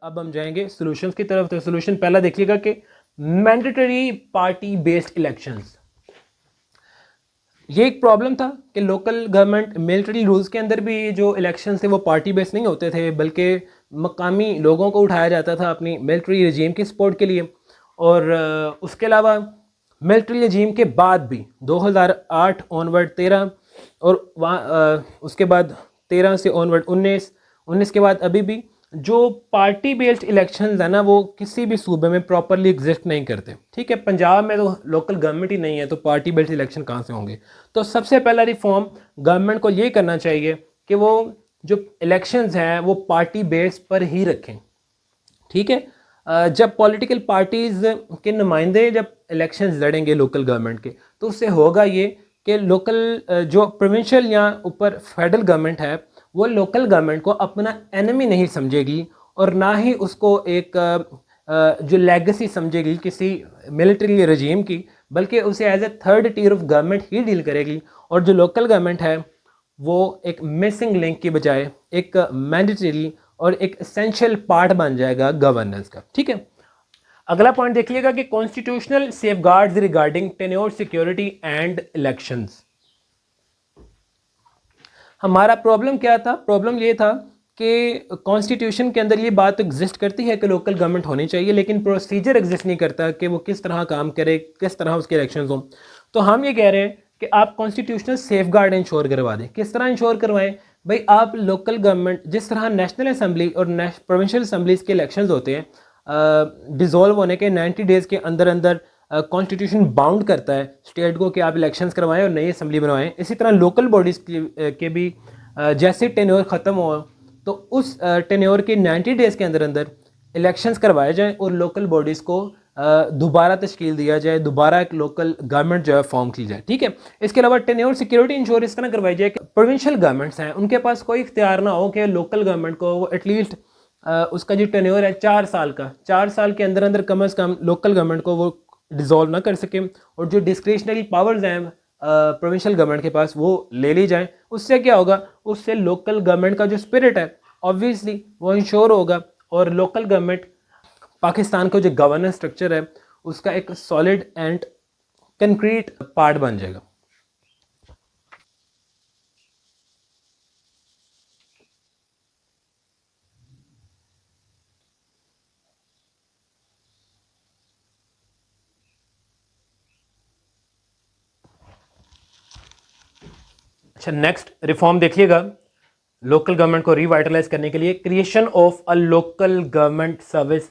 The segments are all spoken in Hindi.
अब हम जाएंगे सॉल्यूशंस की तरफ। तो सॉल्यूशन पहला देखिएगा कि मैंडेटरी पार्टी बेस्ड इलेक्शंस। ये एक प्रॉब्लम था कि लोकल गवर्नमेंट मिलिट्री रूल्स के अंदर भी जो इलेक्शंस थे वो पार्टी बेस्ड नहीं होते थे, बल्कि मकामी लोगों को उठाया जाता था अपनी मिलिट्री रजीम की सपोर्ट के लिए। और उसके अलावा मिलिट्री रजीम के बाद भी 2008 ऑनवर्ड 13 और वहाँ उसके बाद 13 से ऑनवर्ड 19 के बाद अभी भी जो पार्टी बेस्ड इलेक्शंस है ना, वो किसी भी सूबे में प्रॉपरली एग्जिस्ट नहीं करते। ठीक है, पंजाब में तो लोकल गवर्नमेंट ही नहीं है, तो पार्टी बेस्ड इलेक्शन कहाँ से होंगे। तो सबसे पहला रिफॉर्म गवर्नमेंट को ये करना चाहिए कि वो जो इलेक्शंस हैं वो पार्टी बेस पर ही रखें। ठीक है, जब पॉलिटिकल पार्टीज़ के नुमाइंदे जब इलेक्शंस लड़ेंगे लोकल गवर्नमेंट के, तो उससे होगा ये कि लोकल जो प्रोविंशियल या ऊपर फेडरल गवर्नमेंट है वो लोकल गवर्नमेंट को अपना एनिमी नहीं समझेगी, और ना ही उसको एक जो लेगेसी समझेगी किसी मिलिट्री रजीम की, बल्कि उसे as a third tier of government ही डील करेगी। और जो लोकल गवर्नमेंट है वो एक मिसिंग लिंक की बजाय एक मैंडेटरी और एक एसेंशियल पार्ट बन जाएगा गवर्नेंस का। ठीक है, अगला पॉइंट देखिएगा कि constitutional safeguards regarding tenure security and elections. हमारा प्रॉब्लम क्या था? प्रॉब्लम ये था कि कॉन्स्टिट्यूशन के अंदर ये बात एग्जिस्ट करती है कि लोकल गवर्नमेंट होनी चाहिए, लेकिन प्रोसीजर एग्जिस्ट नहीं करता कि वो किस तरह काम करे, किस तरह उसके इलेक्शंस हों। तो हम ये कह रहे हैं कि आप कॉन्स्टिट्यूशनल सेफगार्ड इंश्योर करवा दें। किस तरह इंश्योर करवाएं भाई? आप लोकल गवर्नमेंट जिस तरह नेशनल असम्बली और प्रोविंशियल असम्बलीज के इलेक्शंस होते हैं, डिज़ोल्व होने के 90 डेज़ के अंदर अंदर कॉन्स्टिट्यूशन बाउंड करता है स्टेट को कि आप इलेक्शंस करवाएं और नई असम्बली बनवाएं। इसी तरह लोकल बॉडीज़ के भी जैसे टेन्योर ख़त्म हो तो उस टेन्योर के 90 डेज़ के अंदर अंदर इलेक्शंस करवाए जाएं और लोकल बॉडीज़ को दोबारा तश्कील दिया जाए, दोबारा एक लोकल गवर्नमेंट जो है फॉर्म की जाए। ठीक है, इसके अलावा टेन्योर सिक्योरिटी इंश्योर इस तरह करवाई जाए कि प्रोविंशियल गवर्नमेंट्स हैं उनके पास कोई इख्तियार ना हो कि लोकल गवर्नमेंट को वो एटलीस्ट उसका जो टेन्योर है 4 साल का, 4 साल के अंदर अंदर कम से कम लोकल गवर्नमेंट को वो डिज़ोल्व ना कर सके, और जो डिस्क्रिशनरी पावर्स हैं प्रोविंशियल गवर्नमेंट के पास वो ले ली जाए। उससे क्या होगा? उससे लोकल गवर्नमेंट का जो स्पिरिट है ऑब्वियसली वो इंश्योर होगा, और लोकल गवर्नमेंट पाकिस्तान का जो गवर्नेंस स्ट्रक्चर है उसका एक सॉलिड एंड कंक्रीट पार्ट बन जाएगा। अच्छा, नेक्स्ट रिफॉर्म देखिएगा लोकल गवर्नमेंट को रिवाइटलाइज करने के लिए, creation of a local government service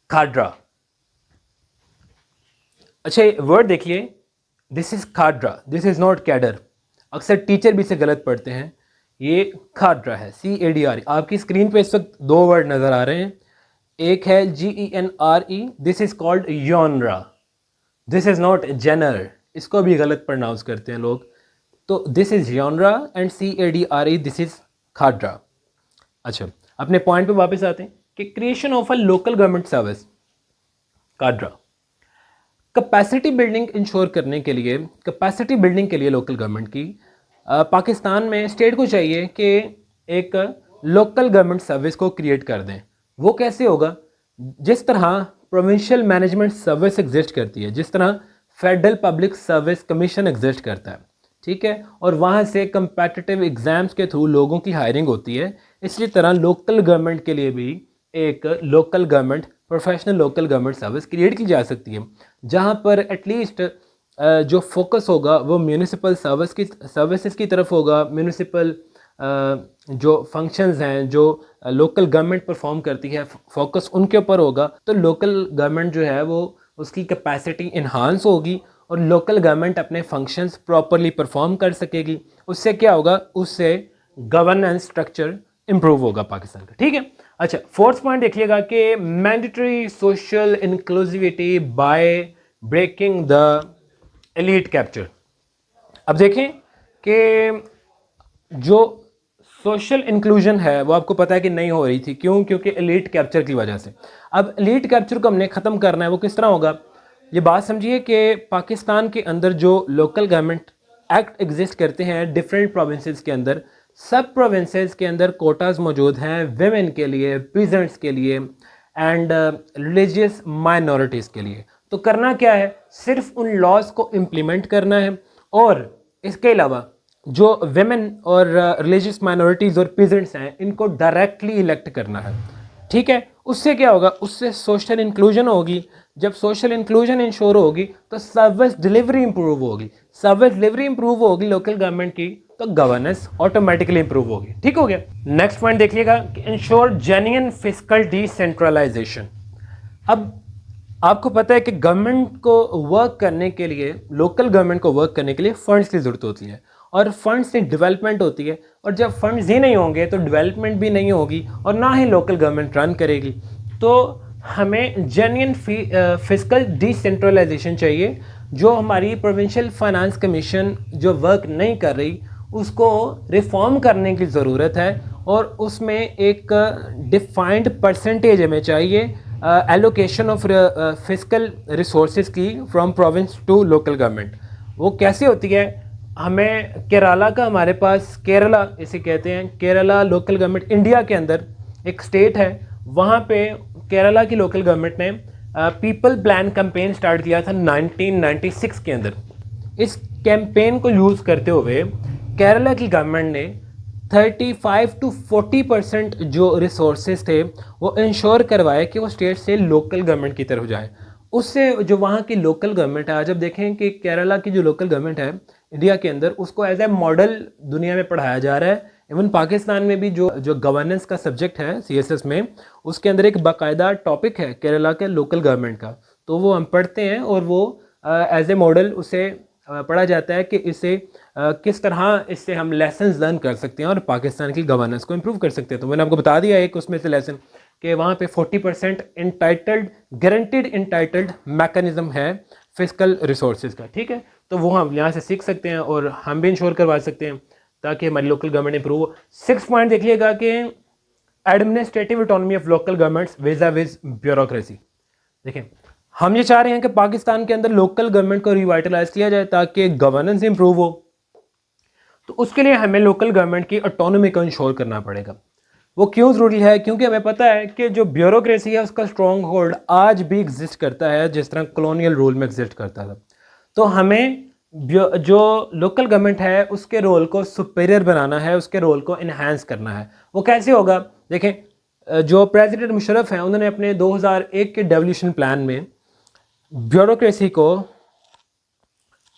cadre. अच्छा, वर्ड देखिए, this is cadre, this is not cadre. अक्सर टीचर भी इसे गलत पढ़ते हैं। ये काड्रा है, CADR। आपकी स्क्रीन पे इस वक्त 2 वर्ड नजर आ रहे हैं, एक है GENRE, this is called genre, this is not genre. इसको भी गलत प्रोनाउंस करते हैं लोग। तो this is genre and CADRE, this is cadre. अच्छा, अपने पॉइंट पे वापस आते हैं कि creation of a local government service cadre, capacity building ensure करने के लिए, कैपेसिटी बिल्डिंग के लिए लोकल गवर्नमेंट की पाकिस्तान में स्टेट को चाहिए कि एक लोकल गवर्नमेंट सर्विस को क्रिएट कर दें। वो कैसे होगा? जिस तरह प्रोविंशियल मैनेजमेंट सर्विस एग्जिस्ट करती है, जिस तरह federal public service commission exist करता है, ठीक है, और वहाँ से कंपेटिटिव एग्ज़ाम्स के थ्रू लोगों की हायरिंग होती है, इसी तरह लोकल गवर्नमेंट के लिए भी एक local government professional local government service create की जा सकती है, जहाँ पर एटलीस्ट जो फोकस होगा वो म्यूनिसिपल सर्विसेज की तरफ होगा। म्यूनिसिपल जो फंक्शंस हैं जो लोकल गवर्नमेंट परफॉर्म करती है, फोकस उनके ऊपर होगा। तो लोकल गवर्नमेंट जो है वो उसकी कैपेसिटी इन्हांस होगी और लोकल गवर्नमेंट अपने फंक्शंस प्रॉपरली परफॉर्म कर सकेगी। उससे क्या होगा? उससे गवर्नेंस स्ट्रक्चर इंप्रूव होगा पाकिस्तान का। ठीक है, अच्छा, फोर्थ पॉइंट देखिएगा कि mandatory social inclusivity by breaking the elite capture. अब देखें कि जो सोशल इंक्लूजन है वो आपको पता है कि नहीं हो रही थी। क्यों? क्योंकि एलीट कैप्चर की वजह से। अब एलीट कैप्चर को हमने ख़त्म करना है। वो किस तरह होगा? ये बात समझिए कि पाकिस्तान के अंदर जो लोकल गवर्नमेंट एक्ट एग्जिस्ट करते हैं डिफरेंट प्रोविंसेस के अंदर, सब प्रोविंसेस के अंदर कोटाज मौजूद हैं विमेन के लिए, पीजेंट्स के लिए, एंड रिलीजियस माइनॉरिटीज़ के लिए। तो करना क्या है, सिर्फ उन लॉज को इम्प्लीमेंट करना है, और इसके अलावा जो वेमेन और रिलीजियस माइनॉरिटीज़ और पीजेंट्स हैं इनको डायरेक्टली इलेक्ट करना है। ठीक है, उससे क्या होगा, उससे सोशल इंक्लूजन होगी। जब सोशल इंक्लूजन इंश्योर होगी तो सर्विस डिलीवरी इंप्रूव होगी, सर्विस डिलीवरी इंप्रूव होगी लोकल गवर्नमेंट की, तो गवर्नेंस ऑटोमेटिकली इंप्रूव होगी। ठीक हो गया। नेक्स्ट पॉइंट देखिएगा कि इंश्योर जेन्युइन फिस्कल डिसेंट्रलाइजेशन। अब आपको पता है कि गवर्नमेंट को वर्क करने के लिए, लोकल गवर्नमेंट को वर्क करने के लिए फंड्स की ज़रूरत होती है, और फंड्स से डेवलपमेंट होती है, और जब फंड्स ही नहीं होंगे तो डेवलपमेंट भी नहीं होगी और ना ही लोकल गवर्नमेंट रन करेगी। तो हमें जेन्युइन फिस्कल डिसेंट्रलाइजेशन चाहिए। जो हमारी प्रोविंशियल फाइनेंस कमीशन जो वर्क नहीं कर रही उसको रिफॉर्म करने की ज़रूरत है, और उसमें एक डिफाइंड परसेंटेज हमें चाहिए एलोकेशन ऑफ फिस्कल रिसोर्सेज की from province to local government. वो कैसे होती है, हमें केरला का, हमारे पास केरला इसे कहते हैं, केरला लोकल गवर्नमेंट इंडिया के अंदर एक स्टेट है, वहाँ पे केरला की लोकल गवर्नमेंट ने पीपल प्लान कैंपेन स्टार्ट किया था 1996 के अंदर। इस कैंपेन को यूज़ करते हुए केरला की गवर्नमेंट ने 35 to 40% जो रिसोर्सेज थे वो इंश्योर करवाए कि वो स्टेट से लोकल गवर्नमेंट की तरफ जाए। उससे जो वहाँ की लोकल गवर्नमेंट है, आज अब देखें कि केरला की जो लोकल गवर्नमेंट है इंडिया के अंदर, उसको एज ए मॉडल दुनिया में पढ़ाया जा रहा है। इवन पाकिस्तान में भी जो गवर्नेंस का सब्जेक्ट है CSS में, उसके अंदर एक बाकायदा टॉपिक है केरला के लोकल गवर्नमेंट का, तो वो हम पढ़ते हैं, और वो एज ए मॉडल उसे पढ़ा जाता है कि इसे किस तरह इससे हम लेसन्स लर्न कर सकते हैं और पाकिस्तान की गवर्नेंस को इम्प्रूव कर सकते हैं। तो मैंने आपको बता दिया एक उसमें से लेसन कि वहाँ पे 40% इंटाइटल्ड, गारंटीड इंटाइटल्ड मैकेनिज्म है फिस्कल रिसोर्सेज का। ठीक है, तो वो हम यहाँ से सीख सकते हैं और हम भी इंश्योर करवा सकते हैं ताकि हमारी लोकल गवर्नमेंट इंप्रूव हो। 6 पॉइंट देखिएगा कि administrative autonomy of local governments vis-a-vis bureaucracy. देखें, हम ये चाह रहे हैं कि पाकिस्तान के अंदर लोकल गवर्नमेंट को रिवाइटलाइज किया जाए ताकि गवर्नेंस इंप्रूव हो। तो उसके लिए हमें लोकल गवर्नमेंट की ऑटोनॉमी को इंश्योर करना पड़ेगा। वो क्यों ज़रूरी है, क्योंकि हमें पता है कि जो ब्यूरोक्रेसी है उसका स्ट्रॉन्ग होल्ड आज भी एग्जिस्ट करता है जिस तरह कॉलोनियल रूल में एग्जिस्ट करता था। तो हमें जो लोकल गवर्नमेंट है उसके रोल को सुपीरियर बनाना है, उसके रोल को इन्हांस करना है। वो कैसे होगा, देखें जो प्रेसिडेंट मुशर्रफ हैं उन्होंने अपने 2001 के डेवल्यूशन प्लान में ब्यूरोक्रेसी को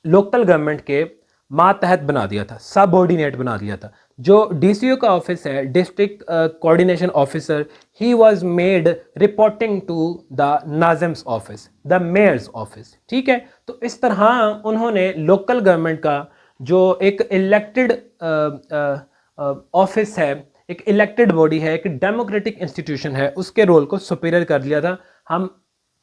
लोकल गवर्नमेंट के मातहत बना दिया था, सबऑर्डिनेट बना दिया था। जो DCO का ऑफिस है, district coordination officer, he was made reporting to the नाज़िम्स ऑफिस, द मेयर्स ऑफिस। ठीक है, तो इस तरह उन्होंने लोकल गवर्नमेंट का जो एक इलेक्टेड ऑफिस है, एक इलेक्टेड बॉडी है, एक डेमोक्रेटिक इंस्टीट्यूशन है, उसके रोल को सुपीरियर कर दिया था। हम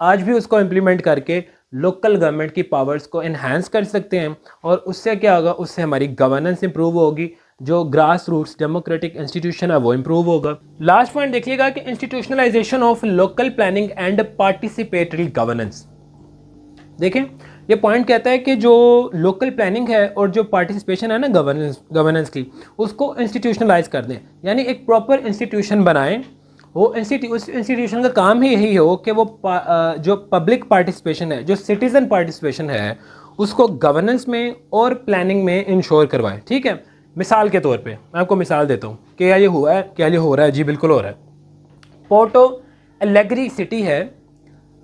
आज भी उसको इम्प्लीमेंट करके लोकल गवर्नमेंट की पावर्स को इन्हांस कर सकते हैं, और उससे क्या होगा, उससे हमारी गवर्नेंस इंप्रूव होगी, जो ग्रास रूट्स डेमोक्रेटिक इंस्टीट्यूशन है वो इंप्रूव होगा। लास्ट पॉइंट देखिएगा कि institutionalisation of local planning and participatory governance. देखें, ये पॉइंट कहता है कि जो लोकल प्लानिंग है और जो पार्टिसिपेशन है ना गवर्नेंस की, उसको इंस्टीट्यूशनलाइज कर दें, यानी एक प्रॉपर इंस्टीट्यूशन बनाएं। वो उस इंस्टीट्यूशन का काम ही यही हो कि वो जो पब्लिक पार्टिसिपेशन है, जो सिटीज़न पार्टिसिपेशन है, उसको गवर्नेंस में और प्लानिंग में इंश्योर करवाए। ठीक है, मिसाल के तौर पे मैं आपको मिसाल देता हूँ कि क्या ये हुआ है, क्या ये हो रहा है। जी बिल्कुल हो रहा है। पोर्टो एलेग्री सिटी है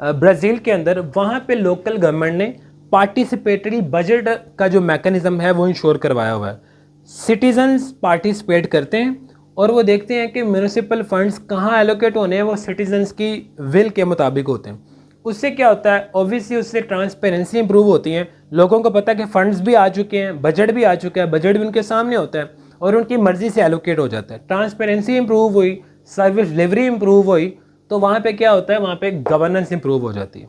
ब्राज़ील के अंदर, वहाँ पे लोकल गवर्नमेंट ने पार्टिसिपेटरी बजट का जो मैकेनिज़्म है वो इंश्योर करवाया हुआ है। सिटीजन्स पार्टिसिपेट करते हैं और वो देखते हैं कि म्यूनिसिपल फंड्स कहाँ एलोकेट होने हैं, वो सिटीजन्स की विल के मुताबिक होते हैं। उससे क्या होता है, ऑब्वियसली उससे ट्रांसपेरेंसी इंप्रूव होती है, लोगों को पता है कि फंड्स भी आ चुके हैं, बजट भी आ चुका है, बजट भी उनके सामने होता है और उनकी मर्ज़ी से एलोकेट हो जाता है। ट्रांसपेरेंसी इंप्रूव हुई, सर्विस डिलीवरी इंप्रूव हुई, तो वहाँ पे क्या होता है, वहाँ पे गवर्नेंस इंप्रूव हो जाती है।